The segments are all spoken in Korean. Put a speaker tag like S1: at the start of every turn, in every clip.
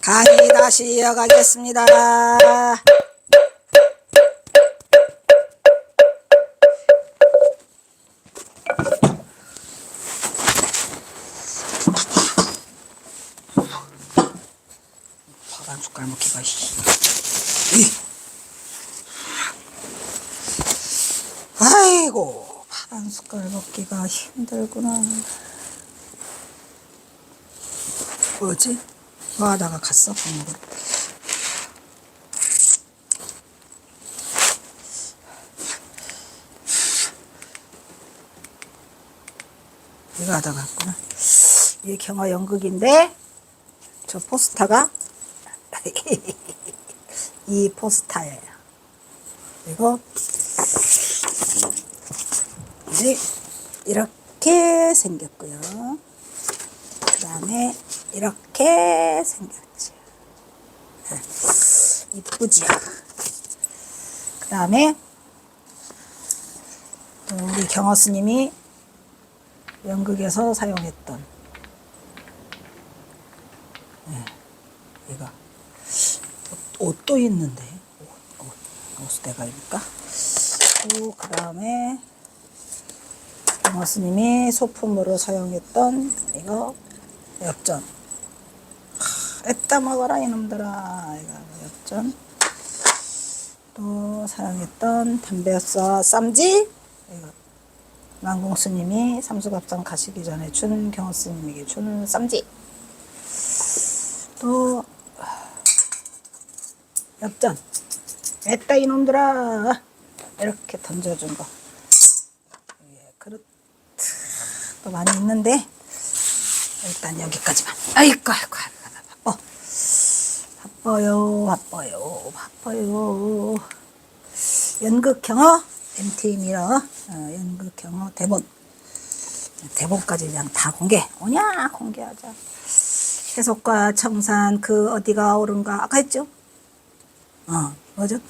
S1: 강의 다시 이어가겠습니다. 밥 한 숟갈 먹기가 아이고, 밥 한 숟갈 먹기가 힘들구나. 뭐지? 뭐 하다가 갔어? 밥 먹으러. 이거 하다가 갔구나. 이게 경화 연극인데 저 포스터가 이 포스터예요. 그리고 이제 이렇게 생겼고요. 그 다음에 이렇게 생겼지. 이쁘지요. 그 다음에 우리 경화 스님이 연극에서 사용했던 이거 옷도 있는데 옷 대가입니까? 그 다음에 경화 스님이 소품으로 사용했던 이거 엽전. 애따 먹어라 이놈들아. 이거 엽전. 또 사용했던 담배쏴 쌈지. 이거 만공 스님이 삼수갑산 가시기 전에 준 경호 스님에게 준 쌈지. 또 엽전. 애따 이놈들아. 이렇게 던져준 거. 그릇 또 많이 있는데 일단 여기까지만. 아이고 바빠요. 연극 경호 MT 미러 연극 경호 대본까지 그냥 다 오냐 공개하자. 세속과 청산 그 어디가 옳은가 아까 했죠? 뭐죠?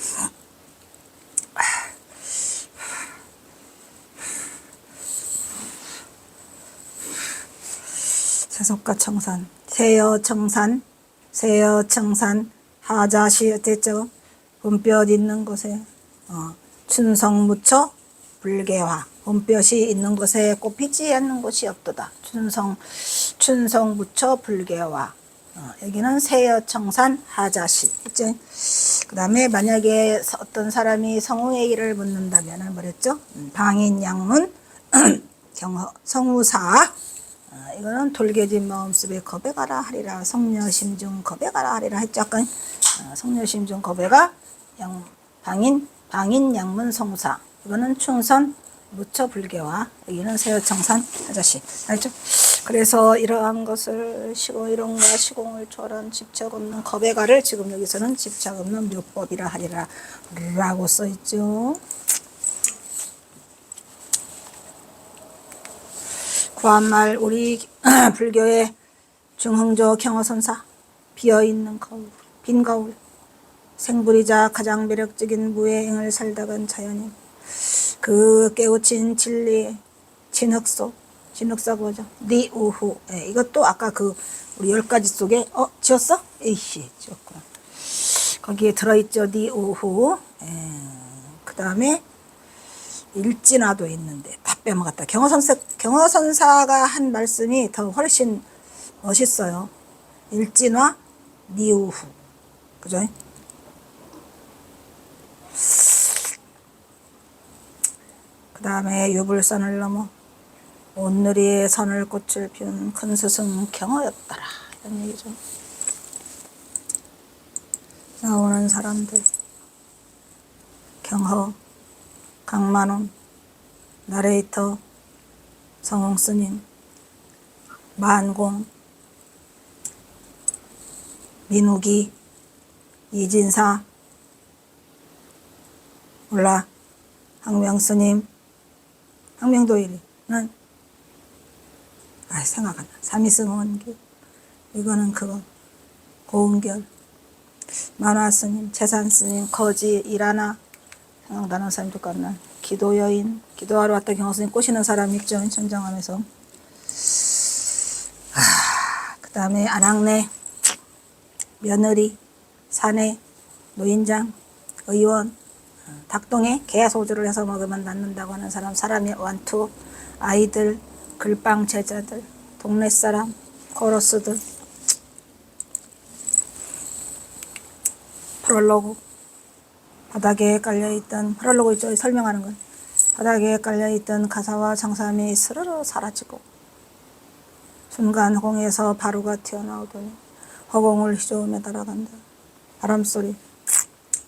S1: 세속과 청산 세여청산 하자시 어땠죠? 본볕 있는 곳에 춘성무처 불개화. 본볕이 있는 곳에 꽃피지 않는 곳이 없도다. 춘성무처 불개화. 여기는 세여청산 하자시. 있죠? 그 다음에 만약에 어떤 사람이 성우의 일을 묻는다면 뭐랬죠? 방인양문 성우사. 이거는 돌개진 마음속에 겁에가라 하리라. 성녀심중 겁에가라 하리라 했죠. 아까 성녀심중 겁에가 방인 양문 성사. 이거는 충선 무처 불개화. 여기는 세여청산 아저씨. 알죠? 그래서 이러한 것을 이런가 시공을 초월한 집착 없는 겁에가를 지금 여기서는 집착 없는 묘법이라 하리라 라고 써있죠. 구한말 우리 불교의 중흥조 경허선사. 비어있는 거울, 빈 거울. 생불이자 가장 매력적인 무해행을 살다간 자연인. 그 깨우친 진리 진흙사가 뭐죠? 네 우후. 이것도 아까 우리 10가지 속에 지었어? 에이씨 지었구나. 거기에 들어있죠. 네 우후. 그 다음에 일진화도 있는데 다 빼먹었다. 경허선사가 한 말씀이 더 훨씬 멋있어요. 일진화 네 우후. 그죠? 그 다음에 유불선을 넘어 온누리에 선을꽃을 피운 큰 스승 경허였더라. 이런 얘기죠. 나오는 사람들 경허, 강만원, 나레이터, 성홍스님, 만공, 민욱이, 이진사, 몰라, 항명스님, 항명도일이는 생각 안 나. 삼위승원교. 이거는 그거 고은결, 만화스님, 재산스님, 거지, 일하나. 생각나는 사람 똑같나. 기도여인. 기도하러 왔다 경호스님 꼬시는 사람 있죠. 천정함에서. 그 다음에 안학내. 며느리, 사내, 노인장, 의원, 닭똥에 개 소주를 해서 먹으면 낫는다고 하는 사람, 사람이 완투, 아이들, 글빵 제자들, 동네 사람, 코러스들, 프롤로그, 바닥에 깔려있던, 프롤로그 있죠? 설명하는 건. 바닥에 깔려있던 가사와 장삼이 스르르 사라지고 순간 허공에서 바루가 튀어나오더니 허공을 휘저으며 날아간다. 바람소리,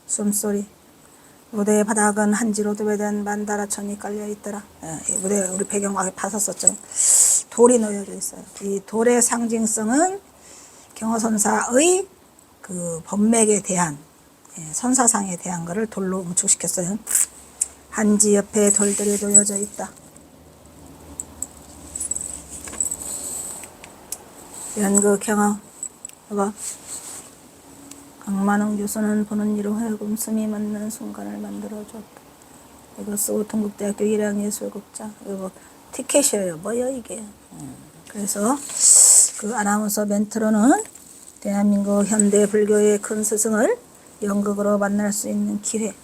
S1: 숨소리. 무대의 바닥은 한지로 도배된 만다라천이 깔려있더라. 무대 우리 배경막에 봤었었죠. 돌이 놓여져 있어요. 이 돌의 상징성은 경허선사의 그 법맥에 대한 선사상에 대한 것을 돌로 응축시켰어요. 한지 옆에 돌들이 놓여져 있다. 연극 경허 뭐 강만홍 교수는 보는 이로 하여금 숨이 멎는 순간을 만들어줬다. 이거 쓰고 동국대학교 1학 예술극장. 이거 티켓이에요. 뭐야 이게. 그래서 그 아나운서 멘트로는 대한민국 현대 불교의 큰 스승을 연극으로 만날 수 있는 기회.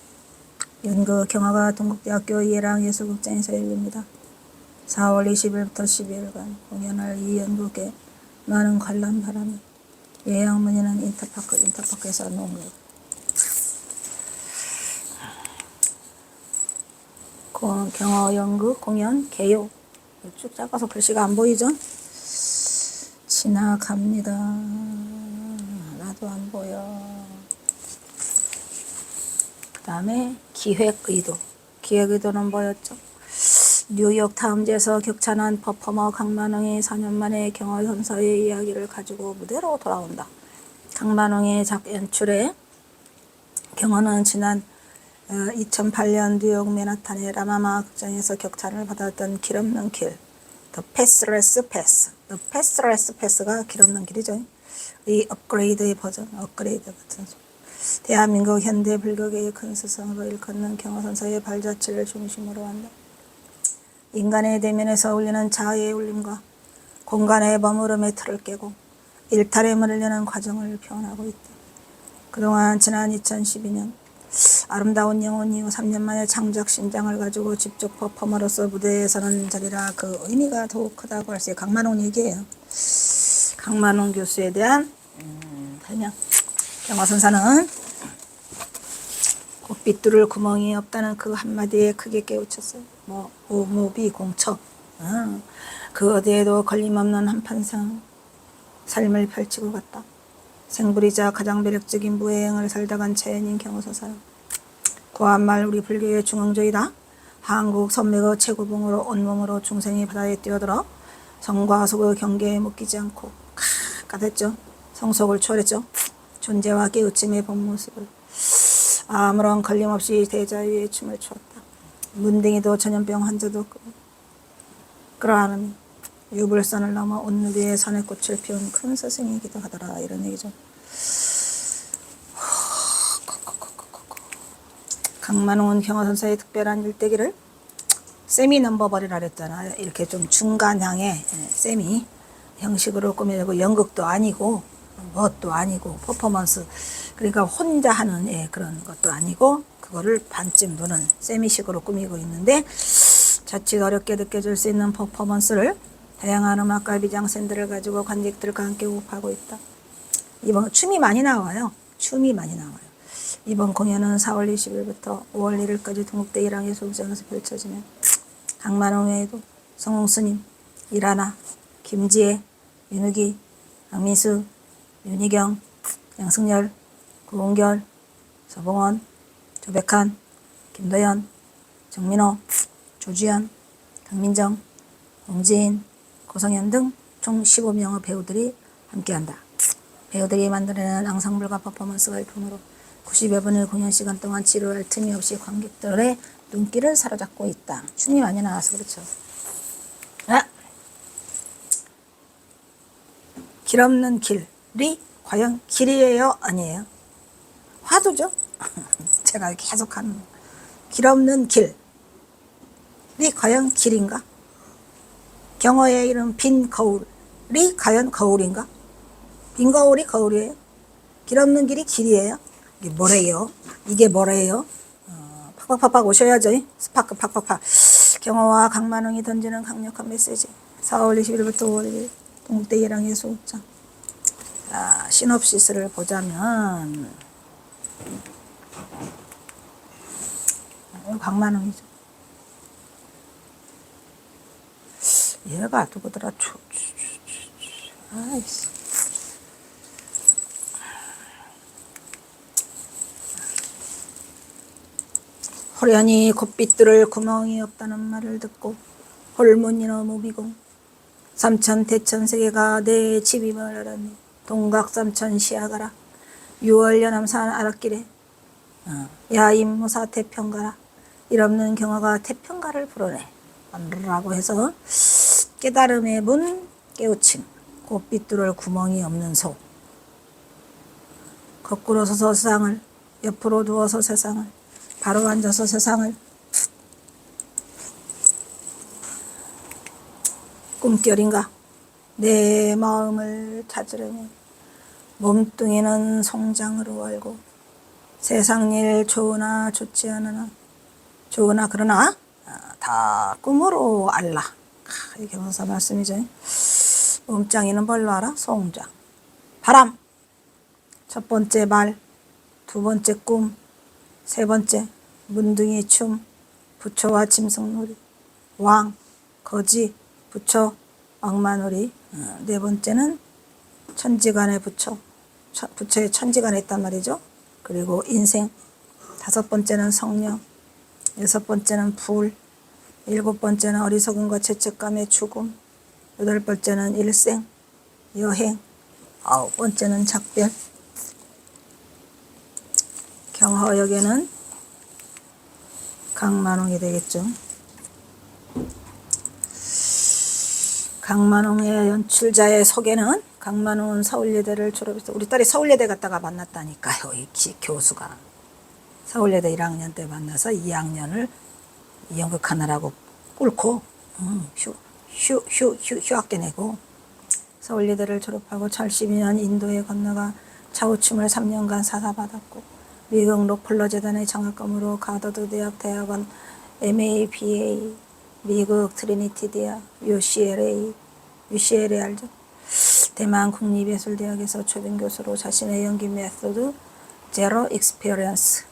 S1: 연극 경화가 동국대학교 1학 예술극장에서 열립니다. 4월 20일부터 12일간 공연할 이 연극에 많은 관람 바람이. 예약 문의는 인터파크에서 놓은 거. 경허 연극 공연 개요. 쭉 작아서 글씨가 안 보이죠? 지나갑니다. 나도 안 보여. 그 다음에 기획의도. 기획의도는 뭐였죠? 뉴욕 타임즈에서 격찬한 퍼포머 강만홍이 4년 만에 경허 선사의 이야기를 가지고 무대로 돌아온다. 강만홍의 연출에 경허는 지난 2008년 뉴욕 맨하탄의 라마마 극장에서 격찬을 받았던 길없는 길, The Pathless Path. The Pathless Path가 길없는 길이죠. 이 업그레이드의 버전, 업그레이드 같은 소리. 대한민국 현대 불교계의 큰 스승으로 일컫는 경허 선사의 발자취를 중심으로 한다. 인간의 대면에서 울리는 자아의 울림과 공간의 머무름의 틀을 깨고 일탈임을 흘리는 과정을 표현하고 있다. 그동안 지난 2012년 아름다운 영혼 이후 3년 만에 창작 신장을 가지고 직접 퍼포머로서 무대에 서는 자리라 그 의미가 더욱 크다고 할 수 있어요. 강만홍 얘기예요. 강만홍 교수에 대한 설명. 경허 선사는 빗뚫을 구멍이 없다는 그 한마디에 크게 깨우쳤어요. 오무비공처. 그 어디에도 걸림없는 한판상 삶을 펼치고 갔다. 생불이자 가장 매력적인 무해행을 살다 간 자연인 경허 선사. 고한말 우리 불교의 중흥조이다. 한국 선맥의 최고봉으로 온몸으로 중생이 바다에 뛰어들어 성과 속의 경계에 묶이지 않고 까댔죠. 성속을 초월했죠. 존재와 깨우침의 본 모습을 아무런 걸림없이 대자유의 춤을 추었다. 문댕이도 전염병 환자도 끌어안으며 유불선을 넘어 온누리의 산의 꽃을 피운 큰 스승이기도 하더라. 이런 얘기죠. 강만홍은 경허 선사의 특별한 일대기를 세미 넘버버리라 그랬잖아. 이렇게 좀 중간향의 세미 형식으로 꾸며내고 연극도 아니고 뭣도 아니고 퍼포먼스 그러니까 혼자 하는 그런 것도 아니고 그거를 반쯤 두는 세미식으로 꾸미고 있는데 자칫 어렵게 느껴질 수 있는 퍼포먼스를 다양한 음악과 미장센들을 가지고 관객들과 함께 호흡하고 있다. 이번 춤이 많이 나와요. 이번 공연은 4월 20일부터 5월 1일까지 동국대 1학 예술극장에서 펼쳐지며 강만홍 외에도 성웅스님, 이라나, 김지혜, 윤욱이, 박민수, 윤희경, 양승열, 고은결, 서봉원, 조백한, 김도연, 정민호, 조주연, 강민정, 홍지인, 고성현 등 총 15명의 배우들이 함께한다. 배우들이 만들어내는 앙상블과 퍼포먼스가 일품으로 90여 분의 공연 시간 동안 지루할 틈이 없이 관객들의 눈길을 사로잡고 있다. 춤이 많이 나와서 그렇죠. 길 없는 길이 과연 길이에요? 아니에요? 화두죠? 제가 계속 하는 길 없는 길이 과연 길인가? 경허의 이름 빈 거울이 과연 거울인가? 빈 거울이 거울이에요? 길 없는 길이 길이에요. 이게 뭐래요? 이게 뭐래요? 팍팍팍팍 오셔야죠. 스파크 팍팍팍. 경호와 강만웅이 던지는 강력한 메시지. 4월 21일부터 5월 1일 동국대 예랑의 소극장. 시놉시스를 보자면 강만웅이죠. 얘가 누구더라? 아이씨. 호련히 곱빛 뚫을 구멍이 없다는 말을 듣고 홀문이너 무비공 삼천 대천 세계가 내 집임을 알았니. 동각삼천 시야가라. 6월 연암산 아랫길에 야임무사 태평가라. 일 없는 경화가 태평가를 부르네 라고 해서 깨달음의 문 깨우침. 곱빛 뚫을 구멍이 없는 소. 거꾸로 서서 세상을, 옆으로 누워서 세상을, 바로 앉아서 세상을, 꿈결인가 내 마음을 찾으려면 몸뚱이는 송장으로 알고 세상일 좋으나 좋지 않으나 좋으나 그러나 다 꿈으로 알라. 이게 무슨 말씀이죠? 몸짱이는 뭘로 알아? 송장. 바람. 첫 번째 말, 두 번째 꿈, 세 번째 문둥이 춤, 부처와 짐승놀이, 왕, 거지, 부처, 악마놀이. 네 번째는 천지간의 부처, 부처의 천지간에 있단 말이죠. 그리고 인생. 다섯 번째는 성령, 여섯 번째는 불, 일곱 번째는 어리석음과 죄책감의 죽음, 여덟 번째는 일생, 여행, 아홉 번째는 작별. 경허역에는 강만웅이 되겠죠. 강만웅의 연출자의 소개는 강만웅은 서울예대를 졸업해서 우리 딸이 서울예대 갔다가 만났다니까요. 이 교수가 서울예대 1학년 때 만나서 2학년을 연극하느라고 꿇고 휴학계 내고 서울예대를 졸업하고 72년 인도에 건너가 차우춤을 3년간 사사받았고 미국 록펠러 재단의 장학금으로 가더드 대학 대학원 MA, BA, 미국 트리니티 대학, UCLA 알죠? 대만 국립예술대학에서 초빙교수로 자신의 연기 메소드 제로 익스피리언스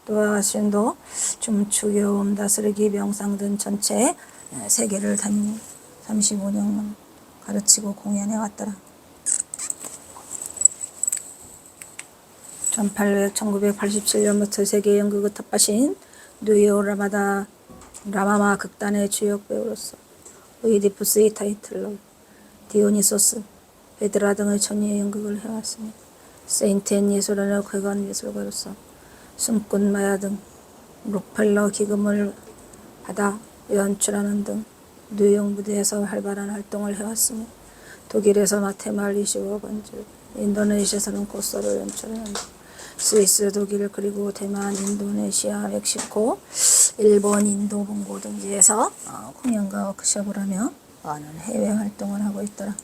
S1: 또하신도 춤추교음 다스리기 명상 등 전체 세계를 다니며 35년 가르치고 공연해 왔더라. 1987년부터 세계 연극의 텃밭인 뉴욕 라마마 극단의 주역 배우로서 오이디푸스의 타이틀로 디오니소스, 베드라 등의 전예 연극을 해왔으며 세인트앤 예술원의 쾌관 예술가로서 숨꾼 마야 등 록펠러 기금을 받아 연출하는 등 뉴욕 무대에서 활발한 활동을 해왔으며 독일에서 마테말 25번째, 인도네시아에서는 고소를 연출하는 스위스, 독일, 그리고 대만, 인도네시아, 멕시코, 일본, 인도, 봉고 등지에서 공연과 워크숍을 하며 많은 해외 활동을 하고 있더라.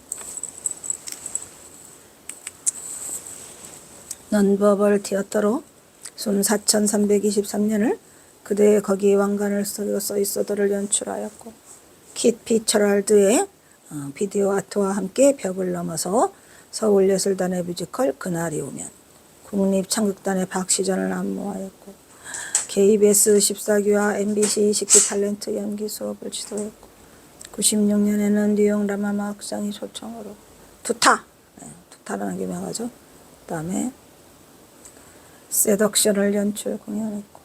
S1: 넌버벌 티어터로 순 4323년을 그대의 거기 왕관을 써 있어도를 연출하였고 킷 피처럴드의 비디오 아트와 함께 벽을 넘어서 서울예술단의 뮤지컬 그날이 오면 국립창극단의 박시전을 안무하였고 KBS 14기와 MBC 20기 탤런트 연기 수업을 지도했고 96년에는 뉴욕 라마마 극장이 초청으로 투타라는 게 유명하죠. 그 다음에 세덕션을 연출 공연했고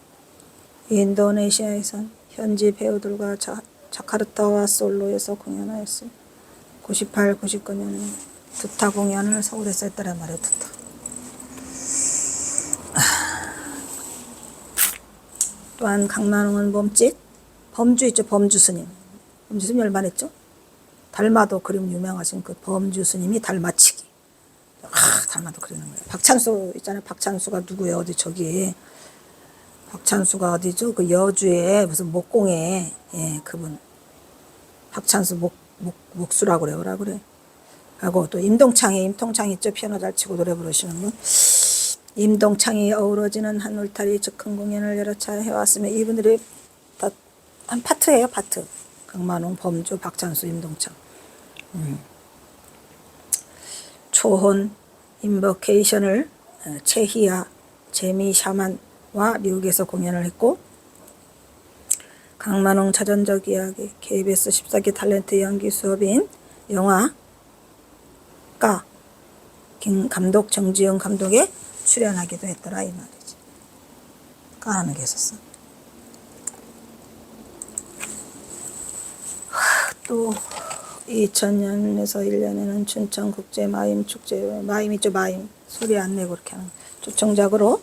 S1: 인도네시아에선 현지 배우들과 자카르타와 솔로에서 공연하였으며 98, 99년에 투타 공연을 서울에서 했다란 말이에요. 투타. 또한 강만웅은 몸짓, 범주 있죠. 범주 스님. 범주 스님 얼마나 했죠? 달마도 그림 유명하신 그 범주 스님이 달마치기. 달마도 그리는 거예요. 박찬수 있잖아요. 박찬수가 누구예요? 어디 저기 박찬수가 어디죠? 그 여주에 무슨 목공에 그분 박찬수 목수라고 그래요. 뭐라 그래? 하고 또 임통창이 있죠. 피아노 잘 치고 노래 부르시는 분. 임동창이 어우러지는 한 울타리 즉 큰 공연을 여러 차례 해왔으며 이분들이 다 한 파트예요. 파트. 강만홍, 범주, 박찬수, 임동창. 초혼 인버케이션을 체히야, 제미 샤만과 미국에서 공연을 했고 강만홍 자전적 이야기 KBS 14기 탤런트 연기 수업인 영화가 감독 정지영 감독에 출연하기도 했더라 이 말이지. 까는 게 있었어. 또 2000년에서 1년에는 춘천국제 마임축제, 마임이죠. 마임 소리 안 내고 그렇게 하는 초청작으로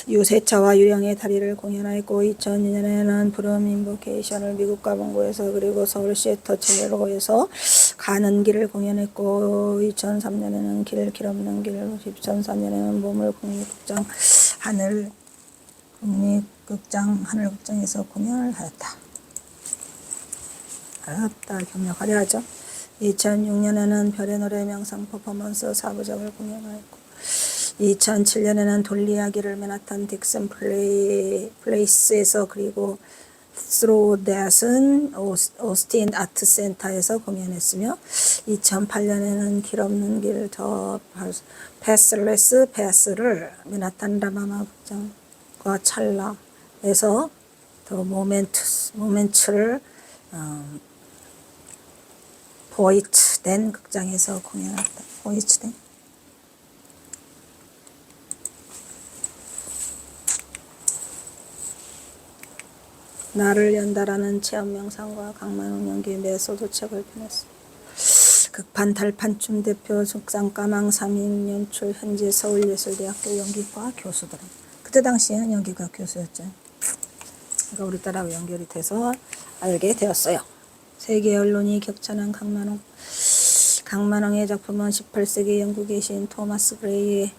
S1: 유세차와 유령의 다리를 공연하였고 2002년에는 브룸 인보케이션을 미국 가본고에서 그리고 서울 시애터 제로에서 가는 길을 공연했고 2003년에는 길 없는 길 2004년에는 보물 국립극장 하늘극장에서 공연을 하였다. 어렵다 경력하려 하죠. 2006년에는 별의 노래 명상 퍼포먼스 4부작을 공연하였고 2007년에는 돌리야기를 맨하탄 딕슨 플레이스에서 그리고 Through That은 오스틴 아트센터에서 공연했으며 2008년에는 길 없는 길 더 패스레스 패스를 맨하탄 라마마 극장과 찰나에서 더 모멘트를 보이츠된 극장에서 공연했다. 보이츠된 나를 연다라는 체험 명상과 강만홍 연기의 메소드 책을 펴냈어. 극판 달판춤 대표 숙상 까망 3인 연출 현재 서울예술대학교 연기과 교수들은 그때 당시에는 연기과 교수였죠. 그러니까 우리 딸하고 연결이 돼서 알게 되었어요. 세계 언론이 격찬한 강만홍의 작품은 18세기 영국에 계신 토마스 그레이의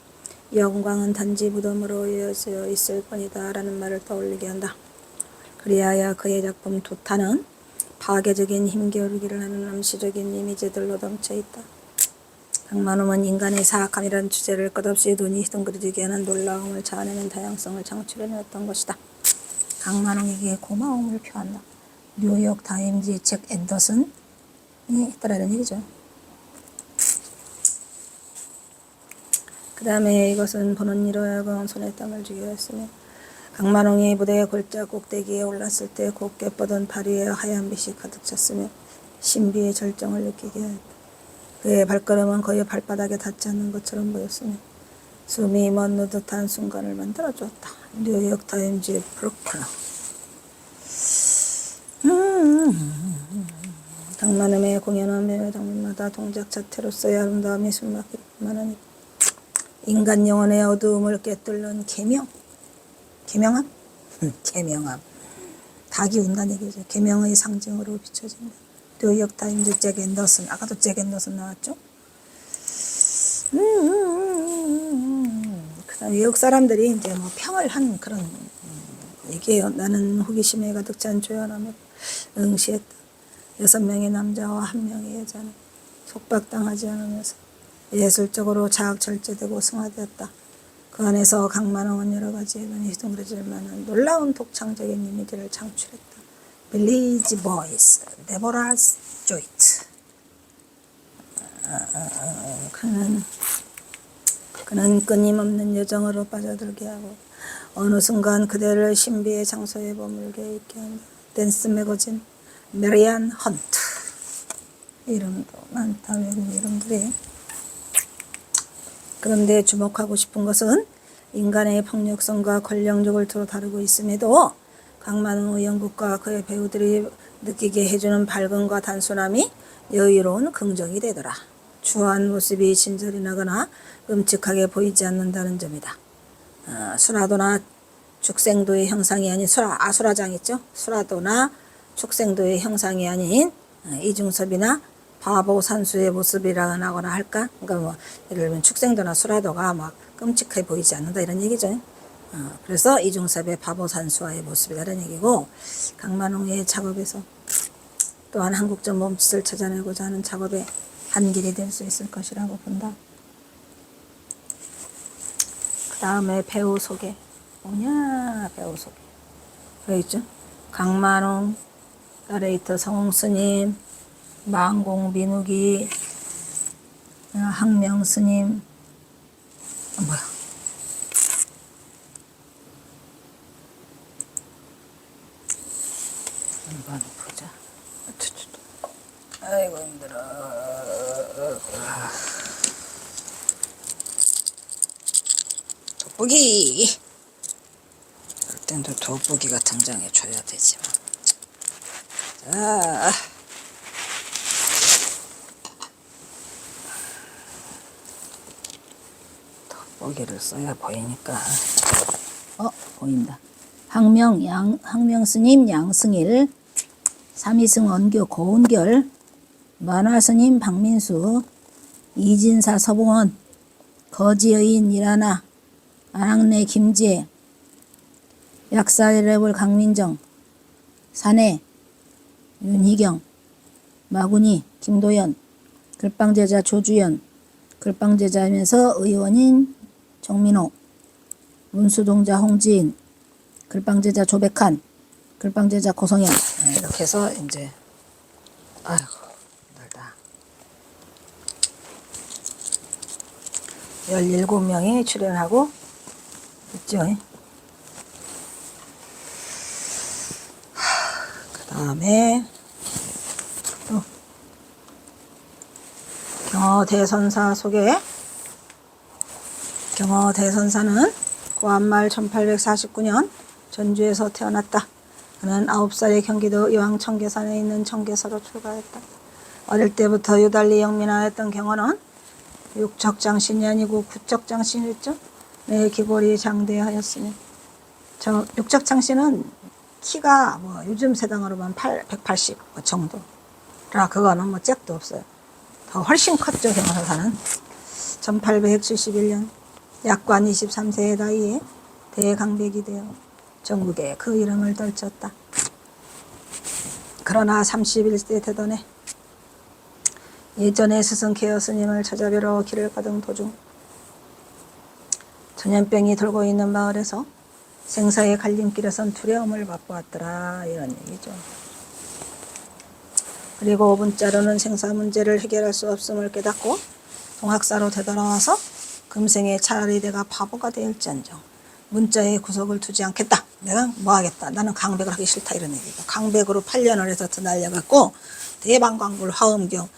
S1: 영광은 단지 무덤으로 이어져 있을 뿐이다 라는 말을 떠올리게 한다. 그리하여 그의 작품 도타는 파괴적인 힘겨루기를 하는 암시적인 이미지들로 넘쳐있다. 강만홍은 인간의 사악함이라는 주제를 끝없이 눈이 둥그러지게 하는 놀라움을 자아내는 다양성을 창출해냈던 것이다. 강만홍에게 고마움을 표한다. 뉴욕 타임즈의 잭 앤더슨이 했더라는 얘기죠. 그 다음에 이것은 보는 이로 하여금 손에 땀을 쥐게 했으며 강만홍이 무대의 골짜 꼭대기에 올랐을 때 곱게 뻗은 다리에 하얀 빛이 가득 찼으며 신비의 절정을 느끼게 하였다. 그의 발걸음은 거의 발바닥에 닿지 않는 것처럼 보였으며 숨이 멎는 듯한 순간을 만들어주었다. 뉴욕 타임즈의 브루클린. 강만음의 공연은 매매 장면마다 동작 자체로서의 아름다움이 숨막히기만 인간 영혼의 어두움을 꿰뚫는 계명함? 계명함. 닭이 운다는 얘기죠. 계명의 상징으로 비춰진다. 뉴욕 타임즈 잭 앤더슨. 아까도 잭 앤더슨 나왔죠? 그다음 뉴욕 사람들이 이제 뭐 평을 한 그런 얘기예요. 나는 호기심에 가득 찬 조연함에 응시했다. 6명의 남자와 1명의 여자는 속박당하지 않으면서 예술적으로 자학절제되고 승화되었다. 그 안에서 강만홍은 여러 가지 눈이 둥그러질 만한 놀라운 독창적인 이미지를 창출했다. 빌리지 보이스, 데보라 조이트. 그는 끊임없는 여정으로 빠져들게 하고 어느 순간 그대를 신비의 장소에 머물게 있게 한다. 댄스 매거진 메리안 헌트. 이름도 많다. 외국 이름들이. 그런데 주목하고 싶은 것은 인간의 폭력성과 권력력을 두루 다루고 있음에도 강만홍의 연극과 그의 배우들이 느끼게 해주는 밝음과 단순함이 여유로운 긍정이 되더라. 추한 모습이 진절이 나거나 끔찍하게 보이지 않는다는 점이다. 수라도나 축생도의 형상이 아닌 아수라장 있죠? 수라도나 축생도의 형상이 아닌 이중섭이나 바보 산수의 모습이라거나 할까? 그러니까 뭐 예를 들면 축생도나 수라도가 막 끔찍해 보이지 않는다 이런 얘기죠. 그래서 이중섭의 바보 산수와의 모습이라는 얘기고 강만홍의 작업에서 또한 한국적 몸짓을 찾아내고자 하는 작업의 한 길이 될 수 있을 것이라고 본다. 그 다음에 배우 소개. 뭐냐, 배우 소개. 여기 있죠? 강만웅, 나레이터 성웅스님, 망공 민욱이, 항명스님, 뭐야. 한번 보자. 아이고, 힘들어. 돋보기! 그럴 땐 또 돋보기가 등장해줘야 되지만. 자. 돋보기를 써야 보이니까. 보인다. 항명스님 양승일, 삼이승 언교 고은결, 만화스님 박민수, 이진사 서봉원, 거지여인 이라나, 안학내 김지혜, 약사레벨 강민정, 사내 윤희경, 마구니 김도연, 글방제자 조주연, 글방제자이면서 의원인 정민호, 문수동자 홍지인, 글방제자 조백한, 글방제자 고성현. 이렇게 해서 이제 아이고 힘들다. 17명이 출연하고 있죠. 그 다음에 또 경허대선사 소개. 경허대선사는 고한말 1849년 전주에서 태어났다. 그는 9살에 경기도 이왕 청계산에 있는 청계사로 출가했다. 어릴 때부터 유달리 영민하였던 경허는 육척장신이 아니고 구척장신이었죠. 내 기골이 장대하였으니. 저 육척장신은 키가 요즘 세당으로만 180 정도라 그거는 짝도 없어요. 더 훨씬 컸죠. 경허사는 1871년 약관 23세의 나이에 대강백이 되어 전국에 그 이름을 떨쳤다. 그러나 31세 되던 해 예전에 스승 개어 스님을 찾아뵈러 길을 가던 도중 전염병이 돌고 있는 마을에서 생사의 갈림길에선 두려움을 맛보았더라. 이런 얘기죠. 그리고 5분자로는 생사 문제를 해결할 수 없음을 깨닫고 동학사로 되돌아와서 금생에 차라리 내가 바보가 될지언정 문자에 구석을 두지 않겠다. 내가 뭐 하겠다. 나는 강백을 하기 싫다. 이런 얘기가. 강백으로 8년을 해서 날려갖고 대방광불 화엄경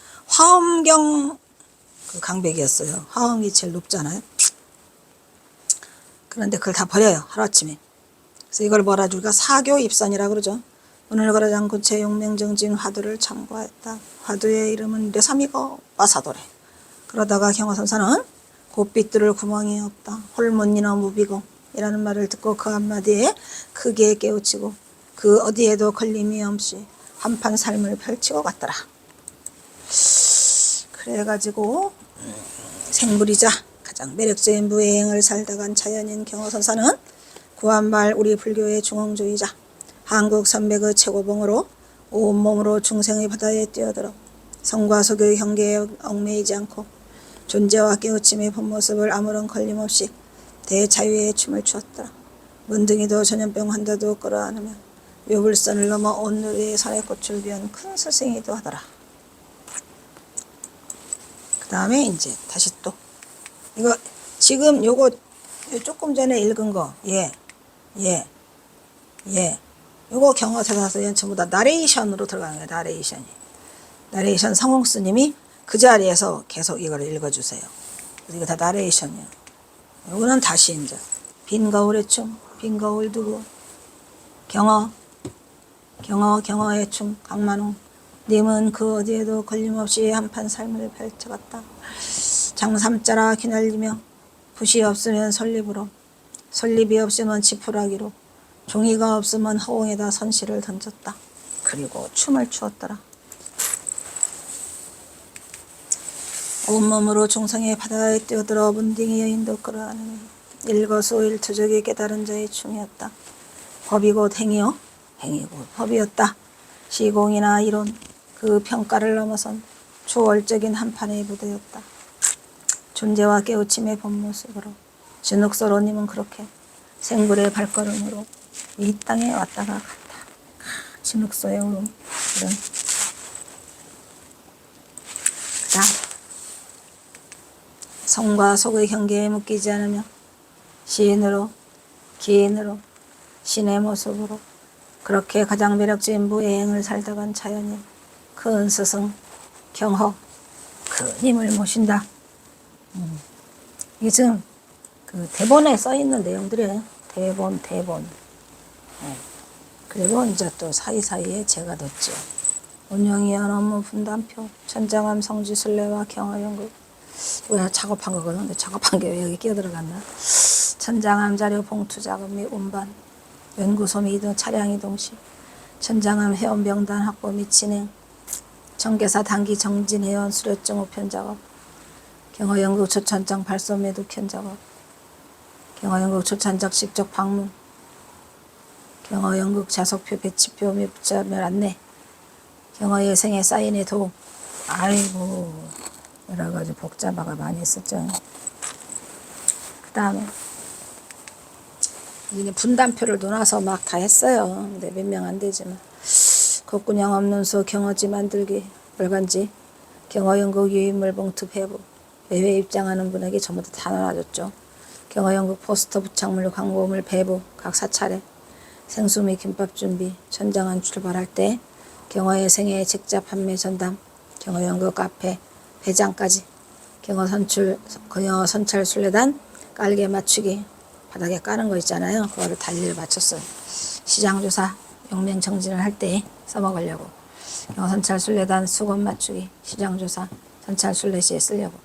S1: 그 강백이었어요. 화엄이 제일 높잖아요. 그런데 그걸 다 버려요. 하루아침에. 그래서 이걸 뭐라 줄까? 사교 입선이라고 그러죠. 오늘 거라장군체 용맹정진 화두를 참고했다. 화두의 이름은 뇌삼이고 빠사도래. 그러다가 경허선사는 곱빛들을 구멍이 없다. 홀문이나 무비고 이라는 말을 듣고 그 한마디에 크게 깨우치고 그 어디에도 걸림이 없이 한판 삶을 펼치고 갔더라. 그래가지고 생물이자 가장 매력적인 무예행을 살다간 자연인 경허선사는 구한말 우리 불교의 중흥주의자 한국 선백의 최고봉으로 온몸으로 중생의 바다에 뛰어들어 성과 속의 경계에 얽매이지 않고 존재와 깨우침의 본모습을 아무런 걸림없이 대자유의 춤을 추었더라. 문둥이도 전염병 환자도 끌어안으며 묘불선을 넘어 온누리의 산의 꽃을 비운 큰 스승이기도 하더라. 그 다음에 이제 다시 또 이거 지금 요거 조금 전에 읽은 거 요거 경허대사서 전부 다 나레이션으로 들어가는 거예요. 나레이션 성홍스님이 그 자리에서 계속 이걸 읽어주세요. 그래서 이거 다 나레이션이에요. 요거는 다시 이제 빈 거울의 춤, 빈 거울 두고 경허의 춤, 강만웅 님은 그 어디에도 걸림없이 한판 삶을 펼쳐갔다. 장삼자라 기날리며 붓이 없으면 설립으로, 설립이 없으면 지푸라기로, 종이가 없으면 허공에다 선실을 던졌다. 그리고 춤을 추었더라. 온몸으로 중성의 바다에 뛰어들어 문딩이 여인도 끌어안으며 일거수일투족이 깨달은 자의 춤이었다. 법이 곧 행이요 행이 곧 법이었다. 시공이나 이론 그 평가를 넘어선 초월적인 한판의 무대였다. 존재와 깨우침의 본 모습으로 진흙서로님은 그렇게 생불의 발걸음으로 이 땅에 왔다가 갔다. 진흙서의 울음 이런. 그다음 성과 속의 경계에 묶이지 않으며 시인으로 기인으로 신의 모습으로 그렇게 가장 매력적인 무예행을 살다간 자연인 큰 스승 경허 큰 힘을 모신다. 이게 지금 그 대본에 써 있는 내용들이에요. 대본. 그리고 이제 또 사이사이에 제가 넣었죠. 운영위원 업무 분담표, 천장암 성지순례와 경허연극. 이거 작업한 거거든. 근데 작업한 게 왜 여기 끼어들어갔나? 천장암 자료 봉투 작업 및 운반, 연구소 및 이동 차량 이동시, 천장암 회원명단 확보 및 진행, 청계사 단기 정진 회원 수료증 우편 작업, 경허연극 초천장 발송 및 우편 작업, 경허연극 초천장 직접 방문, 경허연극 좌석표 배치표 및 붙잡물 안내, 경허의 생애 사인의 도움. 아이고 여러 가지 복잡화가 많이 있었죠. 그 다음에 이제 분담표를 놓아서 막 다 했어요. 근데 몇 명 안 되지만 겉군형 없는 수 경허지 만들기 물간지 경허연극 유인물 봉투 배부 매회 입장하는 분에게 전부 다 나눠줬죠. 경허연극 포스터 부착물 광고물 배부 각 사차례 생수 및 김밥 준비 천장안 출발할 때 경허의 생애 책자 판매 전담 경허연극 카페 배장까지 경허 선찰 순례단 깔개 맞추기 바닥에 까는 거 있잖아요. 그거를 달리를 맞췄어요. 시장조사 용맹 정진을 할 때 써먹으려고 경허 선찰 순례단 수건 맞추기 시장조사 선찰 순례 시에 쓰려고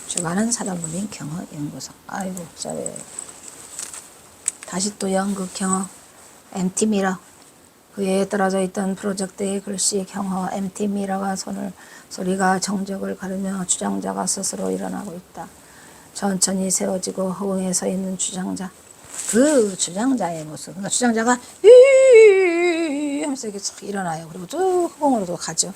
S1: 주관은 사단법인 경허연구소. 아이고 복잡해. 다시 또 연극 경허 MT 미러 그에 떨어져 있던 프로젝트의 글씨 경허 MT 미러가 소리가 정적을 가르며 주장자가 스스로 일어나고 있다. 천천히 세워지고 허공에 서 있는 주장자. 그 주장자의 모습. 그러니까 주장자가 이 하면서 이렇게 쫙 일어나요. 그리고 쭉 허공으로도 가죠.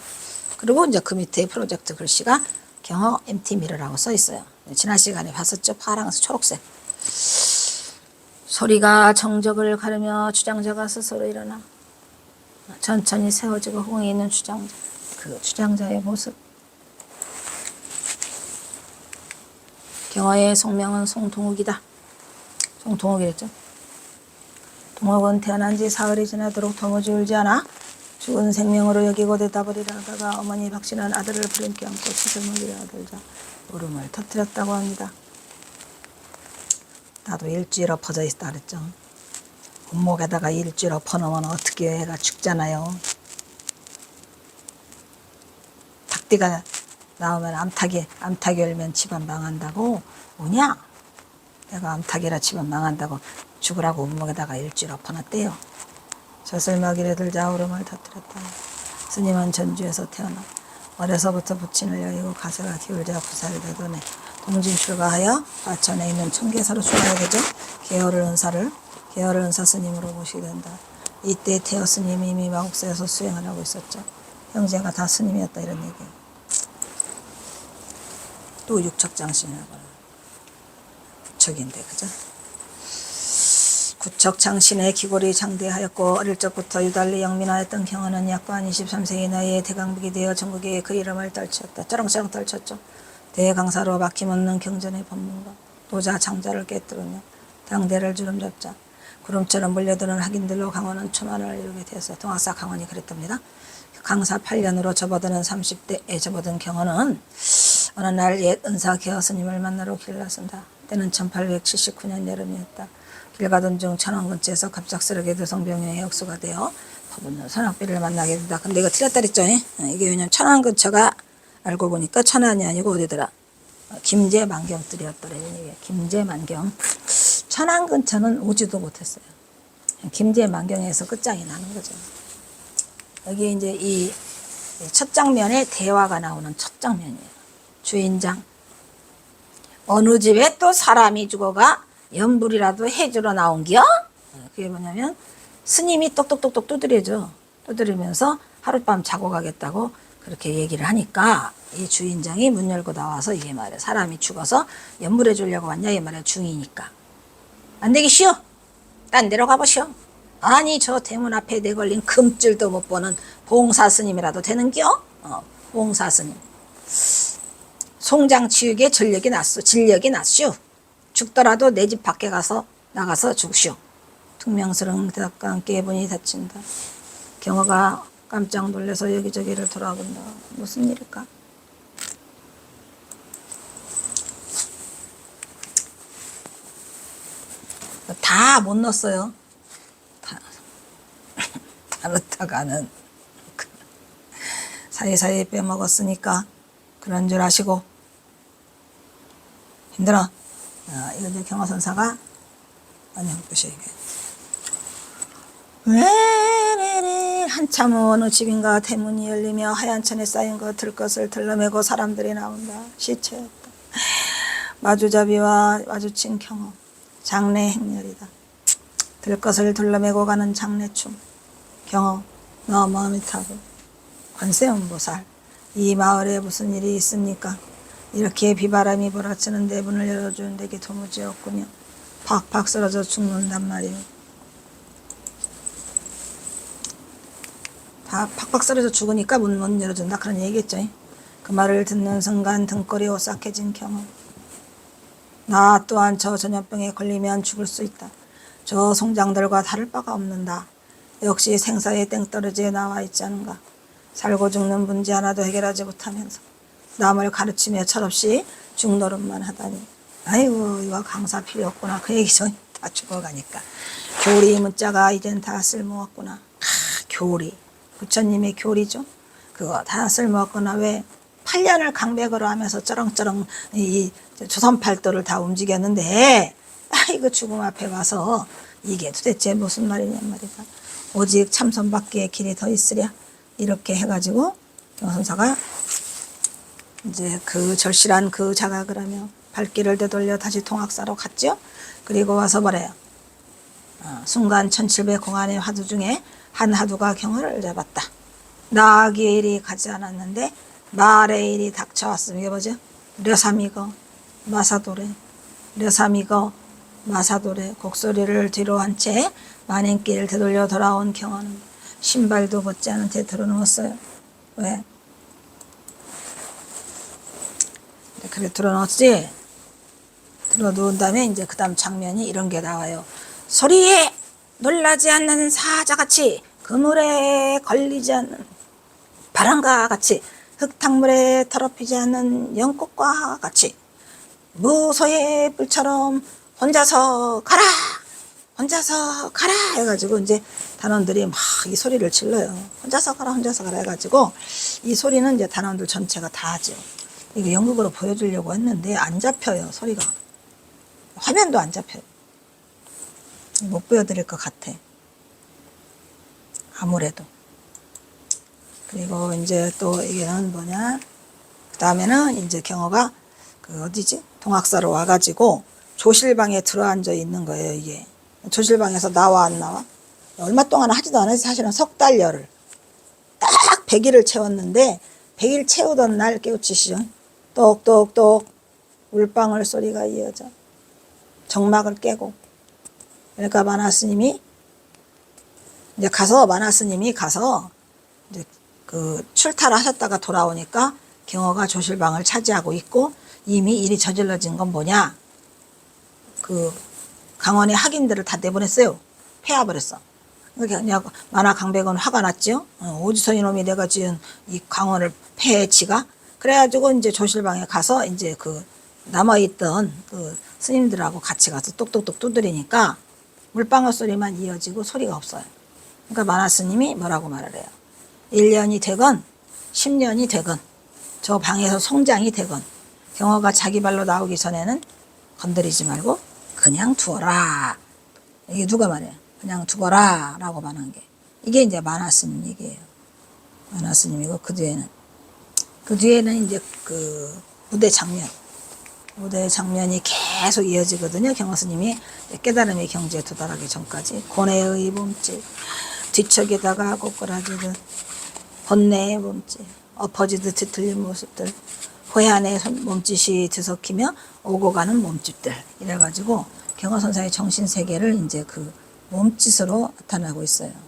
S1: 그리고 이제 그 밑에 프로젝트 글씨가 경허 MT 미러라고 써 있어요. 지난 시간에 봤었죠. 파랑색, 초록색. 소리가 정적을 가르며 주장자가 스스로 일어나 천천히 세워지고 허공에 있는 주장자. 그 주장자의 모습. 경허의 성명은 송동욱이다. 송동욱이랬죠. 동욱은 태어난 지 사흘이 지나도록 도무지 울지 않아 죽은 생명으로 여기고 대답을 일하다가 어머니 박신한 아들을 부름께 안고 시름을 일어들자 울음을 터뜨렸다고 합니다. 나도 일주일 엎어져 있다 그랬죠. 몸목에다가 일주일 엎어놓으면 어떻게 애가 죽잖아요. 닭띠가 나오면 암탉이 열면 집안 망한다고 뭐냐? 내가 암탉이라 집안 망한다고 죽으라고 몸목에다가 일주일 엎어놨대요. 젖을먹이를 들자 울음을 터뜨렸다. 스님은 전주에서 태어나 어려서부터 부친을 여의고 가세가 기울자 부사를 되더니 동진 출가하여 과천에 있는 청계사로 출가하게 되죠. 계열을 은사 스님으로 모시게 된다. 이때 태어 스님이 이미 마국사에서 수행을 하고 있었죠. 형제가 다 스님이었다 이런 얘기예요. 또 육척장신이라고 해요. 구척인데 그죠? 구척장신의 기골이 장대하였고 어릴 적부터 유달리 영민하였던 경허는 약반 23세의 나이에 대강북이 되어 전국에 그 이름을 떨쳤다. 쩌렁쩌렁 떨쳤죠. 대강사로 막힘없는 경전의 법문과 도자 장자를 깨뜨리며 당대를 주름잡자 구름처럼 몰려드는 학인들로 강원은 천만을 이루게 되었어요. 동학사 강원이 그랬답니다. 강사 8년으로 접어드는 30대에 접어든 경허는 어느 날 옛 은사 개허 스님을 만나러 길을 나선다. 때는 1879년 여름이었다. 길 가던 중 천안 근처에서 갑작스럽게 두성병의 역수가 되어 퍼붓는 선악비를 만나게 된다. 근데 이거 틀렸다 그랬죠? 이게 왜냐면 천안 근처가 알고 보니까 천안이 아니고 어디더라? 김제만경뜰이었더래. 김제만경. 천안 근처는 오지도 못했어요. 김제만경에서 끝장이 나는 거죠. 여기 이제 이 첫 장면에 대화가 나오는 첫 장면이에요. 주인장. 어느 집에 또 사람이 죽어가 연불이라도 해주러 나온겨? 그게 뭐냐면 스님이 똑똑똑똑 두드려줘. 두드리면서 하룻밤 자고 가겠다고 그렇게 얘기를 하니까 이 주인장이 문 열고 나와서 이게 말이야. 사람이 죽어서 연물해 주려고 왔냐 이 말이야. 중이니까. 안 되겠시오. 딴 데로 가보시오. 아니 저 대문 앞에 내걸린 금줄도 못 보는 봉사스님이라도 되는겨? 봉사스님. 송장 치유기에 진력이 났슈. 죽더라도 내 집 밖에 나가서 죽시오. 퉁명스러운 대답과 함께 문이 닫힌다. 경호가 깜짝 놀라서 여기저기를 돌아본다. 무슨 일일까? 다 못 넣었어요. 다 넣다가는 사이사이 빼먹었으니까 그런 줄 아시고 힘들어. 이거 이제 경화선사가 안녕 뜻이 이게. 왜래래 한참 후 어느 집인가 대문이 열리며 하얀 천에 쌓인 거 들것을 들러매고 사람들이 나온다. 시체였다. 마주잡이와 마주친 경호. 장례 행렬이다. 들것을 둘러매고 가는 장례춤. 경호 너 마음이 타고 관세음보살 이 마을에 무슨 일이 있습니까? 이렇게 비바람이 몰아치는데 문을 열어주는 데게 도무지 없군요. 팍팍 쓰러져 죽는단 말이에요. 다 팍팍 쓰러져 죽으니까 문 열어준다 그런 얘기겠죠. 그 말을 듣는 순간 등골이 오싹해진 경우. 나 또한 저 전염병에 걸리면 죽을 수 있다. 저 송장들과 다를 바가 없는다. 역시 생사의 땡떨어지에 나와 있지 않은가. 살고 죽는 문제 하나도 해결하지 못하면서 남을 가르치며 철없이 죽노릇만 하다니. 아이고 이거 강사 필요 없구나. 그 얘기죠. 다 죽어가니까. 교리 문자가 이젠 다 쓸모없구나. 교리. 부처님의 교리죠. 그거 다 쓸모없구나. 왜 8년을 강백으로 하면서 쩌렁쩌렁 이 조선팔도를 다 움직였는데 아이고 죽음 앞에 와서 이게 도대체 무슨 말이냐 말이다. 오직 참선밖에 길이 더 있으랴. 이렇게 해가지고 경선사가 이제 그 절실한 그 자각을 하며 발길을 되돌려 다시 통학사로 갔죠. 그리고 와서 뭐래요. 순간 1700 공안의 화두 중에 한 화두가 경을 잡았다. 나아기의 일이 가지 않았는데 말의 일이 닥쳐왔음. 이게 뭐죠? 려삼이거 마사도래. 려삼이거 마사도래. 곡소리를 뒤로 한 채 만행길을 되돌려 돌아온 경호는 신발도 벗지 않은 채 들어누웠어요. 왜? 그래 들어놓았지. 들어놓은 다음에 이제 그 다음 장면이 이런 게 나와요. 소리에 놀라지 않는 사자같이 그물에 걸리지 않는 바람과 같이 흙탕물에 더럽히지 않는 연꽃과 같이 무소의 불처럼 혼자서 가라 해가지고 이제 단원들이 막 이 소리를 질러요. 혼자서 가라 해가지고 이 소리는 이제 단원들 전체가 다 하죠. 이거 연극으로 보여주려고 했는데 안 잡혀요. 소리가 화면도 안 잡혀요. 못 보여드릴 것 같아. 아무래도. 그리고 이제 또 이게는 뭐냐. 그 다음에는 이제 경호가 그 어디지? 동학사로 와가지고 조실방에 들어앉아 있는 거예요. 이게. 조실방에서 나와 안 나와? 얼마 동안 하지도 않아서 사실은 석 달열을 딱 100일을 채웠는데 100일 채우던 날 깨우치시죠. 똑똑똑 울방울 소리가 이어져 정막을 깨고. 그러니까 만화스님이 이제 만화스님이 가서 이제 그 출타를 하셨다가 돌아오니까 경호가 조실방을 차지하고 있고 이미 일이 저질러진 건 뭐냐? 그 강원의 학인들을 다 내보냈어요. 패해버렸어. 그러니까 만화 강백은 화가 났죠. 어디서 이놈이 내가 지은 이 강원을 패치가. 그래가지고 이제 조실방에 가서 이제 그 남아있던 그 스님들하고 같이 가서 똑똑똑 두드리니까 물방울 소리만 이어지고 소리가 없어요. 그러니까 만화 스님이 뭐라고 말을 해요. 1년이 되건 10년이 되건 저 방에서 송장이 되건 경호가 자기 발로 나오기 전에는 건드리지 말고 그냥 두어라. 이게 누가 말해요? 그냥 두어라 라고 말한 게. 이게 이제 만화 스님 얘기예요. 만화 스님이고 그 뒤에는 이제 그 무대 장면이 계속 이어지거든요. 경호 스님이 깨달음의 경지에 도달하기 전까지. 고뇌의 몸짓, 뒤척이다가 꼬꾸라지듯 번뇌의 몸짓, 엎어지듯 뒤틀린 모습들, 호야의 몸짓이 뒤섞이며 오고 가는 몸짓들, 이래가지고 경허선사의 정신세계를 이제 그 몸짓으로 나타나고 있어요.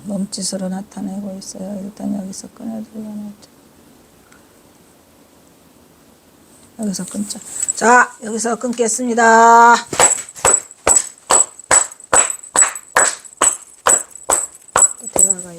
S1: 몸짓으로 나타내고 있어요. 일단 여기서 끊어주려나. 여기서 끊자. 자, 여기서 끊겠습니다. 또 대화가